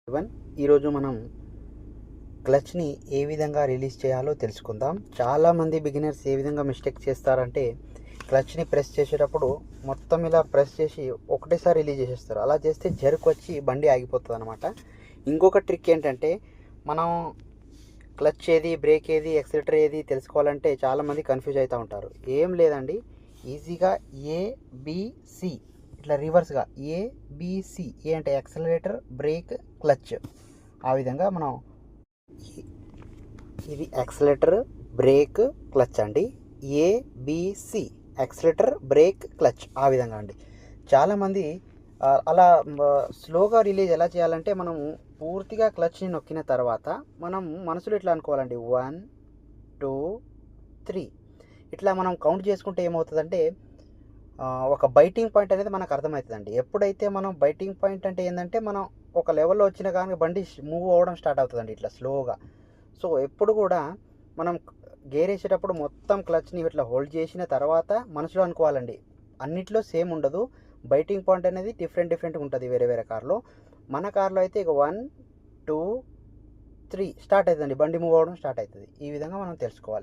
One ఈరోజు మనం క్లచ్ని ఏ విధంగా రిలీజ్ చేయాలో తెలుసుకుందాం. చాలామంది బిగినర్స్ ఏ విధంగా మిస్టేక్ చేస్తారంటే క్లచ్ని ప్రెస్ చేసేటప్పుడు మొత్తం ఇలా ప్రెస్ చేసి ఒకటేసారి రిలీజ్ చేసేస్తారు. అలా చేస్తే జర్క్ వచ్చి బండి ఆగిపోతుంది అనమాట. ఇంకొక ట్రిక్ ఏంటంటే మనం క్లచ్ ఏది, బ్రేక్ ఏది, ఎక్సిలేటర్ ఏది తెలుసుకోవాలంటే చాలామంది కన్ఫ్యూజ్ అవుతూ ఉంటారు. ఏం లేదండి, ఈజీగా ఏబిసి ఇట్లా రివర్స్గా ఏబిసి. ఏ అంటే యాక్సిలరేటర్, బ్రేక్, క్లచ్. ఆ విధంగా మనం ఇది యాక్సిలరేటర్, బ్రేక్, క్లచ్ అండి. ABC accelerator, brake, clutch. ఆ విధంగా అండి. చాలామంది అలా స్లోగా రిలీజ్ ఎలా చేయాలంటే మనం పూర్తిగా క్లచ్ని నొక్కిన తర్వాత మనం మనసులో ఇట్లా అనుకోవాలండి, 1 2 3 ఇట్లా మనం కౌంట్ చేసుకుంటే ఏమవుతుందంటే ఒక బైటింగ్ పాయింట్ అనేది మనకు అర్థమవుతుందండి. ఎప్పుడైతే మనం బైటింగ్ పాయింట్ అంటే ఏంటంటే మనం ఒక లెవెల్లో వచ్చిన కానీ బండి మూవ్ అవ్వడం స్టార్ట్ అవుతుందండి ఇట్లా స్లోగా. సో ఎప్పుడు కూడా మనం గేర్ వేసేటప్పుడు మొత్తం క్లచ్ని ఇట్లా హోల్డ్ చేసిన తర్వాత మనసులో అనుకోవాలండి. అన్నిట్లో సేమ్ ఉండదు, బైటింగ్ పాయింట్ అనేది డిఫరెంట్గా ఉంటుంది వేరే వేరే కార్లో. మన కార్లో అయితే ఇక 1 2 3 స్టార్ట్ అవుతుందండి, బండి మూవ్ అవ్వడం స్టార్ట్ అవుతుంది. ఈ విధంగా మనం తెలుసుకోవాలి.